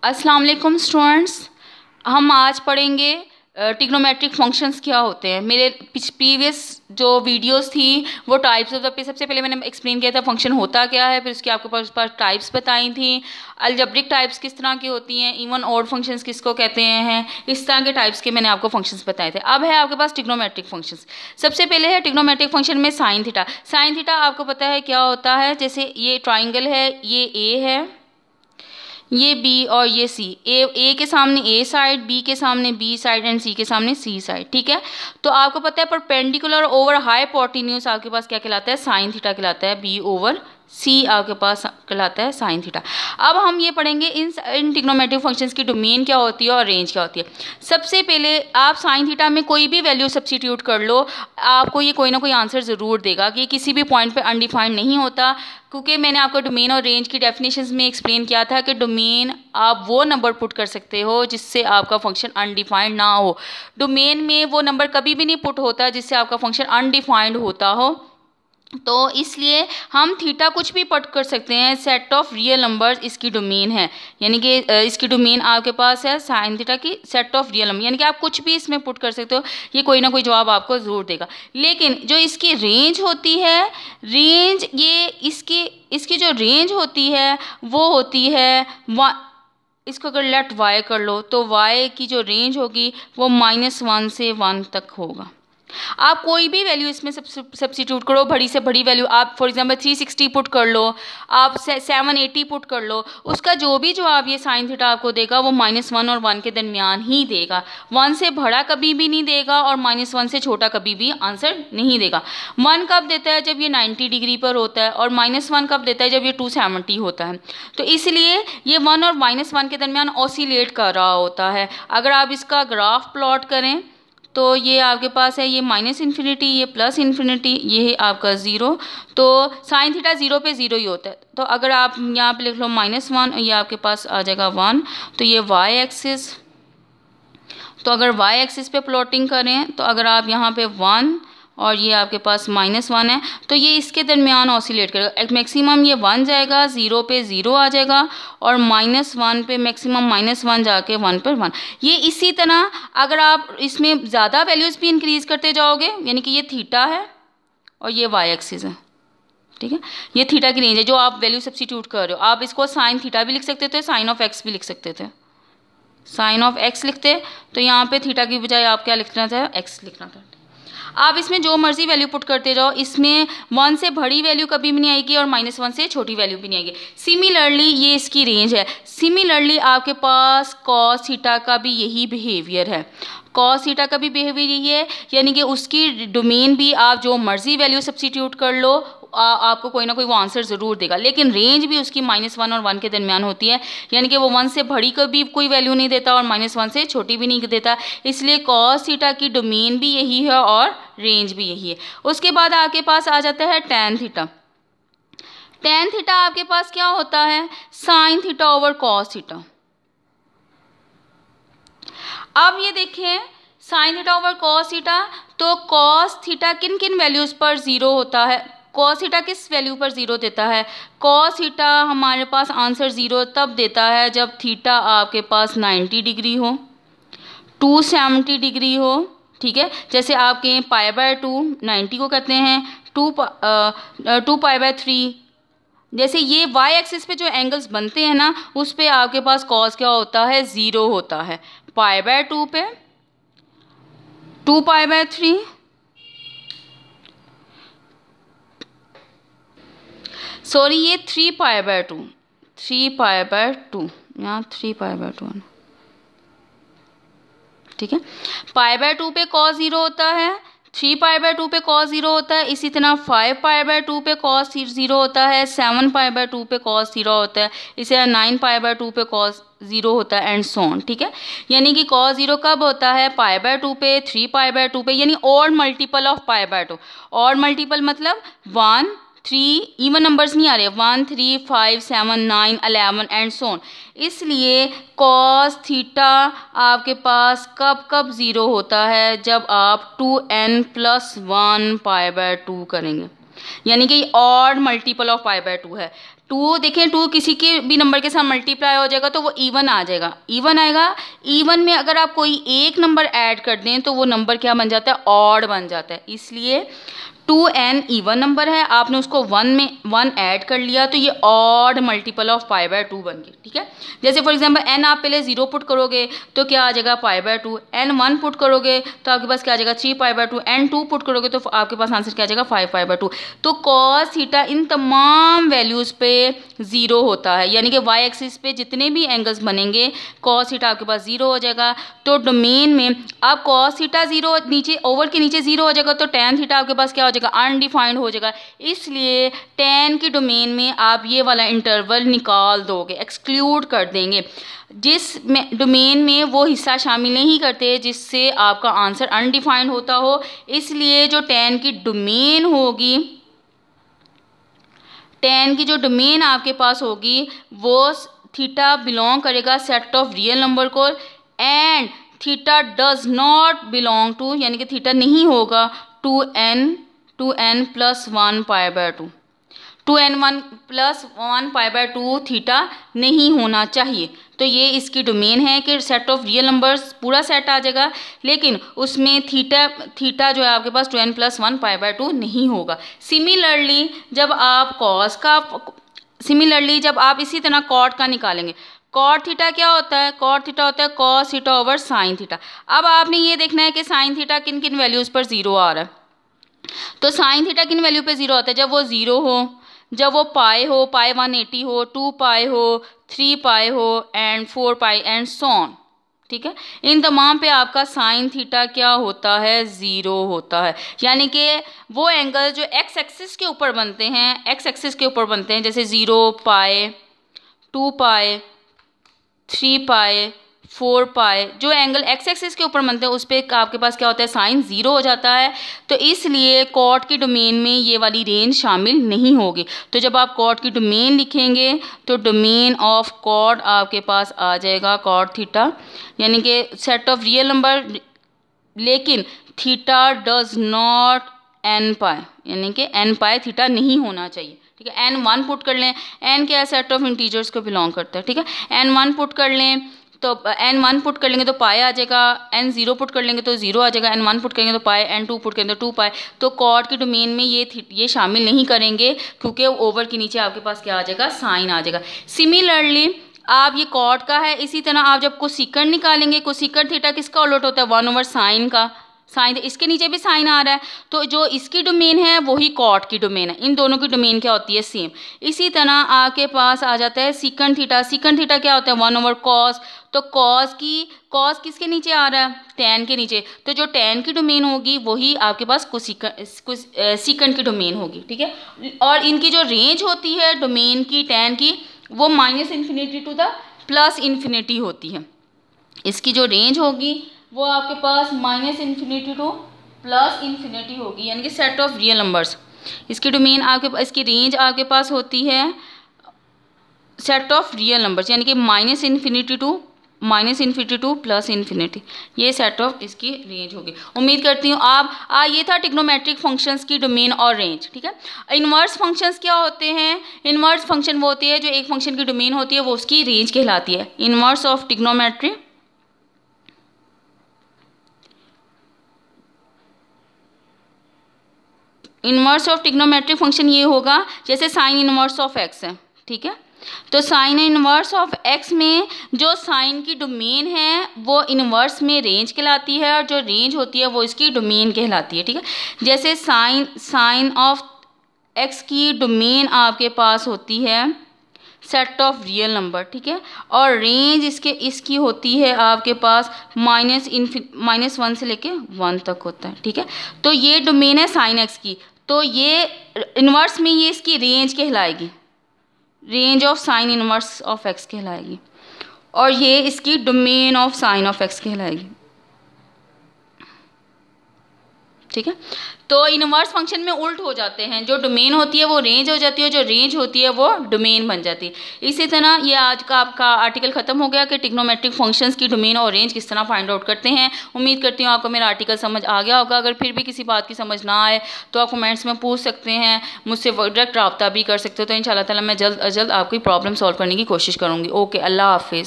अस्सलाम वालेकुम स्टूडेंट्स, हम आज पढ़ेंगे ट्रिग्नोमेट्रिक फंक्शंस क्या होते हैं। मेरे प्रीवियस जो वीडियोस थी वो टाइप्स ऑफ द, सबसे पहले मैंने एक्सप्लेन किया था फंक्शन होता क्या है, फिर उसके आपके पास टाइप्स बताई थी, अलजेब्रिक टाइप्स किस तरह की होती हैं, इवन ऑड फंक्शंस किसको कहते हैं, इस तरह के टाइप्स के मैंने आपको फंक्शंस बताए थे। अब है आपके पास ट्रिग्नोमेट्रिक फंक्शंस। सबसे पहले है ट्रिग्नोमेट्रिक फंक्शन में साइन थीटा। साइन थीटा आपको पता है क्या होता है, जैसे ये ट्राइंगल है, ये ए है, ये बी और ये सी। ए के सामने ए साइड, बी के सामने बी साइड एंड सी के सामने सी साइड। ठीक है, तो आपको पता है परपेंडिकुलर ओवर हाइपोटेन्यूज आपके पास क्या कहलाता है, साइन थीटा कहलाता है। बी ओवर सी आपके पास कहलाता है साइन थीटा। अब हम ये पढ़ेंगे इन ट्रिग्नोमेट्रिक फंक्शंस की डोमेन क्या होती है और रेंज क्या होती है। सबसे पहले आप साइन थीटा में कोई भी वैल्यू सब्स्टिट्यूट कर लो, आपको ये कोई ना कोई आंसर ज़रूर देगा कि किसी भी पॉइंट पे अनडिफाइंड नहीं होता, क्योंकि मैंने आपको डोमेन और रेंज की डेफिनेशंस में एक्सप्लेन किया था कि डोमेन आप वो नंबर पुट कर सकते हो जिससे आपका फंक्शन अनडिफाइंड ना हो। डोमेन में वो नंबर कभी भी नहीं पुट होता जिससे आपका फंक्शन अनडिफाइंड होता हो, तो इसलिए हम थीटा कुछ भी पुट कर सकते हैं। सेट ऑफ रियल नंबर्स इसकी डोमेन है, यानी कि इसकी डोमेन आपके पास है साइन थीटा की सेट ऑफ रियल नंबर, यानी कि आप कुछ भी इसमें पुट कर सकते हो, ये कोई ना कोई जवाब आपको ज़रूर देगा। लेकिन जो इसकी रेंज होती है, रेंज ये इसकी जो रेंज होती है वो होती है इसको अगर लेट वाई कर लो तो वाई की जो रेंज होगी वो -1 से 1 तक होगा। आप कोई भी वैल्यू इसमें सब्स्टिट्यूट करो, बड़ी से बड़ी वैल्यू आप फॉर एग्जांपल 360 पुट कर लो, आप 780 पुट कर लो, उसका जो भी जवाब ये साइन थीटा आपको देगा वो -1 और 1 के दरमियान ही देगा। 1 से बड़ा कभी भी नहीं देगा और -1 से छोटा कभी भी आंसर नहीं देगा। 1 कब देता है, जब ये 90 डिग्री पर होता है, और -1 कब देता है, जब ये 270 होता है। तो इसलिए ये 1 और -1 के दरमियान ऑसिलेट कर रहा होता है। अगर आप इसका ग्राफ प्लॉट करें तो ये आपके पास है, ये -∞, ये +∞, ये है आपका 0। तो साइन थीटा 0 पे 0 ही होता है। तो अगर आप यहाँ पे लिख लो -1, ये आपके पास आ जाएगा 1। तो ये वाई एक्सिस, तो अगर वाई एक्सिस पे प्लॉटिंग करें तो अगर आप यहाँ पे 1 और ये आपके पास -1 है, तो ये इसके दरमियान ऑसिलेट करेगा। मैक्सिमम ये 1 जाएगा, 0 पे 0 आ जाएगा, और -1 पे मैक्सिमम -1 जाके 1 पर 1। ये इसी तरह अगर आप इसमें ज़्यादा वैल्यूज़ भी इंक्रीज़ करते जाओगे, यानी कि ये थीटा है और ये वाई एक्सिस है, ठीक है, ये थीटा की रेंज है जो आप वैल्यू सब्स्टिट्यूट कर रहे हो। आप इसको साइन थीटा भी लिख सकते थे, साइन ऑफ एक्स भी लिख सकते थे। साइन ऑफ एक्स लिखते तो यहाँ पे थीटा की बजाय आप क्या लिखना था, एक्स लिखना था। आप इसमें जो मर्जी वैल्यू पुट करते जाओ, इसमें 1 से बड़ी वैल्यू कभी भी नहीं आएगी और -1 से छोटी वैल्यू भी नहीं आएगी। सिमिलरली ये इसकी रेंज है। सिमिलरली आपके पास कॉस थीटा का भी यही बिहेवियर है। कॉस थीटा का भी बिहेवियर यही है, यानी कि उसकी डोमेन भी आप जो मर्जी वैल्यू सब्स्टिट्यूट कर लो, आपको कोई ना कोई वो आंसर ज़रूर देगा। लेकिन रेंज भी उसकी -1 और 1 के दरमियान होती है, यानी कि वो 1 से बड़ी कभी कोई वैल्यू नहीं देता और -1 से छोटी भी नहीं देता। इसलिए कॉस थीटा की डोमेन भी यही है और रेंज भी यही है। उसके बाद आपके पास आ जाता है टैन थीटा। टैन थीटा आपके पास क्या होता है, sine theta over cos theta. अब ये देखें sine theta over cos theta, तो कॉस थीटा किन किन वैल्यूज़ पर 0 होता है, कॉस थीटा किस वैल्यू पर 0 देता है। कॉस थीटा हमारे पास आंसर 0 तब देता है जब थीटा आपके पास 90 डिग्री हो, 270 डिग्री हो, ठीक है। जैसे आपके π/2 90 को कहते हैं, 2π/3। जैसे ये वाई एक्सिस पे जो एंगल्स बनते हैं ना, उस पे आपके पास कॉस क्या होता है, 0 होता है। π/2 पे 2π/3, सॉरी ये 3π/2, 3π/2, यहाँ 3π/2, ठीक है। π/2 पे cos 0 होता है, 3π/2 पे cos 0 होता है, इसी तरह 5π/2 पे cos 0 होता है, 7π/2 पे cos 0 होता है, इसी तरह 9π/2 पे cos 0 होता है, एंड सो ऑन, ठीक है। यानी कि cos 0 कब होता है, π/2 पे, 3π/2 पे, यानी odd multiple of π/2। Odd multiple मतलब 1, 3, इवन नंबर्स नहीं आ रहे, 1, 3, 5, 7, 9, 11 एंड सो ऑन। इसलिए कॉस थीटा आपके पास कब कब 0 होता है, जब आप 2n+1 π/2 करेंगे, यानी कि ऑड मल्टीपल ऑफ π/2 है। 2 देखें, 2 किसी के भी नंबर के साथ मल्टीप्लाई हो जाएगा तो वो इवन आ जाएगा, इवन आएगा। इवन में अगर आप कोई एक नंबर ऐड कर दें तो वो नंबर क्या बन जाता है, ऑड बन जाता है। इसलिए 2n इवन नंबर है, आपने उसको 1 में 1 ऐड कर लिया तो ये ऑड मल्टीपल ऑफ π/2 बन गई, ठीक है। जैसे फॉर एग्जांपल n आप पहले 0 पुट करोगे तो क्या आ जाएगा π/2, n 1 पुट करोगे तो आपके पास क्या आ जाएगा 3π/2, n 2 पुट करोगे तो आपके पास आंसर क्या आ जाएगा 5π/2। तो cos थीटा इन तमाम वैल्यूज़ पे 0 होता है, यानी कि y एक्सिस पे जितने भी एंगल्स बनेंगे cos थीटा आपके पास 0 हो जाएगा। तो डोमेन में अब cos थीटा 0 नीचे ओवर के नीचे 0 हो जाएगा तो tan थीटा आपके पास क्या हो जाएगा, अनडिफाइंड हो जाएगा। इसलिए tan की डोमेन में आप ये वाला इंटरवल निकाल दोगे, एक्सक्लूड कर देंगे। जिस डोमेन में वो हिस्सा शामिल नहीं करते जिससे आपका आंसर अनडिफाइंड होता हो, इसलिए जो tan की डोमेन होगी, tan की जो डोमेन आपके पास होगी वो थीटा बिलोंग करेगा सेट ऑफ रियल नंबर को, and theta does not belong to, यानी कि थीटा नहीं होगा 2n + 1 π/2, 2n1 + 1 π/2 थीटा नहीं होना चाहिए। तो ये इसकी डोमेन है कि सेट ऑफ रियल नंबर्स पूरा सेट आ जाएगा, लेकिन उसमें थीटा जो है आपके पास 2n + 1 π/2 नहीं होगा। सिमिलरली जब आप इसी तरह कॉट का निकालेंगे, कॉट थीटा क्या होता है, कॉट थीटा होता है cos theta over sine theta. अब आपने ये देखना है कि साइन थीटा किन किन वैल्यूज़ पर 0 आ रहा है। तो साइन थीटा किन वैल्यू पे 0 होता है, जब वो 0 हो, जब वो पाई हो, पाई 180 हो, 2 पाई हो, 3 पाई हो and 4 pi and so on, ठीक है। इन तमाम पे आपका साइन थीटा क्या होता है, 0 होता है। यानी कि वो एंगल जो एक्स एक्सिस के ऊपर बनते हैं, जैसे 0 पाई, 2 पाई, 3 पाई, 4 पाई, जो एंगल एक्स एक्सिस के ऊपर बनते हैं उस पर आपके पास क्या होता है, साइन 0 हो जाता है। तो इसलिए कॉट की डोमेन में ये वाली रेंज शामिल नहीं होगी। तो जब आप कॉट की डोमेन लिखेंगे तो डोमेन ऑफ कॉट आपके पास आ जाएगा कॉट थीटा, यानी कि सेट ऑफ रियल नंबर, लेकिन थीटा डज नॉट n पाई, यानी कि n पाई थीटा नहीं होना चाहिए, ठीक है। n1 पुट कर लें, n क्या है, सेट ऑफ इंटीजर्स को बिलोंग करता है, ठीक है। n1 पुट कर लें तो n1 पुट कर लेंगे तो पाई आ जाएगा, n0 पुट कर लेंगे तो 0 आ जाएगा, n1 पुट करेंगे तो पाई, n2 पुट करेंगे तो 2 पाई। तो कॉट की डोमेन में ये शामिल नहीं करेंगे क्योंकि ओवर के नीचे आपके पास क्या आ जाएगा, साइन आ जाएगा। सिमिलरली आप ये कॉट का है, इसी तरह आप जब कोसेकेंट निकालेंगे, कोसेकेंट थीटा किसका उलट होता है, 1 ओवर साइन का, साइन इसके नीचे भी साइन आ रहा है तो जो इसकी डोमेन है वही कॉट की डोमेन है। इन दोनों की डोमेन क्या होती है, सेम। इसी तरह आपके पास आ जाता है सीकंट थीटा, सीकंट थीटा क्या होता है, 1 ओवर कॉस। तो कॉस किसके नीचे आ रहा है, टैन के नीचे। तो जो टैन की डोमेन होगी वही आपके पास सीकंट की डोमेन होगी, ठीक है। और इनकी जो रेंज होती है डोमेन की टैन की, वो -∞ टू द +∞ होती है। इसकी जो रेंज होगी वो आपके पास -∞ टू +∞ होगी, यानी कि सेट ऑफ रियल नंबर्स। इसकी डोमेन इसकी रेंज आपके पास होती है सेट ऑफ रियल नंबर्स, यानी कि -∞ टू +∞, ये सेट ऑफ इसकी रेंज होगी। उम्मीद करती हूँ ये था ट्रिग्नोमेट्रिक फंक्शंस की डोमेन और रेंज, ठीक है। इन्वर्स फंक्शंस क्या होते हैं, इन्वर्स फंक्शन वो होती है जो एक फंक्शन की डोमेन होती है वो उसकी रेंज कहलाती है। Inverse of trigonometry trigonometric function ये होगा जैसे साइन इनवर्स ऑफ एक्स है, ठीक है। तो साइन इनवर्स ऑफ एक्स में जो साइन की डोमेन है वो इनवर्स में रेंज कहलाती है, और जो रेंज होती है वो इसकी डोमेन कहलाती है, ठीक है। जैसे साइन ऑफ एक्स की डोमेन आपके पास होती है सेट ऑफ रियल नंबर, ठीक है। और रेंज इसकी होती है आपके पास -1 से लेके 1 तक होता है, ठीक है। तो ये डोमेन है साइन एक्स की, तो ये इन्वर्स में ये इसकी रेंज कहलाएगी, range of sine inverse of x कहलाएगी, और ये इसकी domain of sine of x कहलाएगी, ठीक है। तो इनवर्स फंक्शन में उल्ट हो जाते हैं, जो डोमेन होती है वो रेंज हो जाती है, जो रेंज होती है वो डोमेन बन जाती है। इसी तरह ये आज का आपका आर्टिकल ख़त्म हो गया कि ट्रिग्नोमेट्रिक फंक्शंस की डोमेन और रेंज किस तरह फाइंड आउट करते हैं। उम्मीद करती हूँ आपको मेरा आर्टिकल समझ आ गया होगा। अगर फिर भी किसी बात की समझ ना आए तो आप कमेंट्स में पूछ सकते हैं, मुझसे डायरेक्ट रब्ता भी कर सकते हो। तो इंशाल्लाह ताला मैं जल्द अज जल्द आपकी प्रॉब्लम सॉल्व करने की कोशिश करूँगी। ओके, अल्लाह हाफिज़।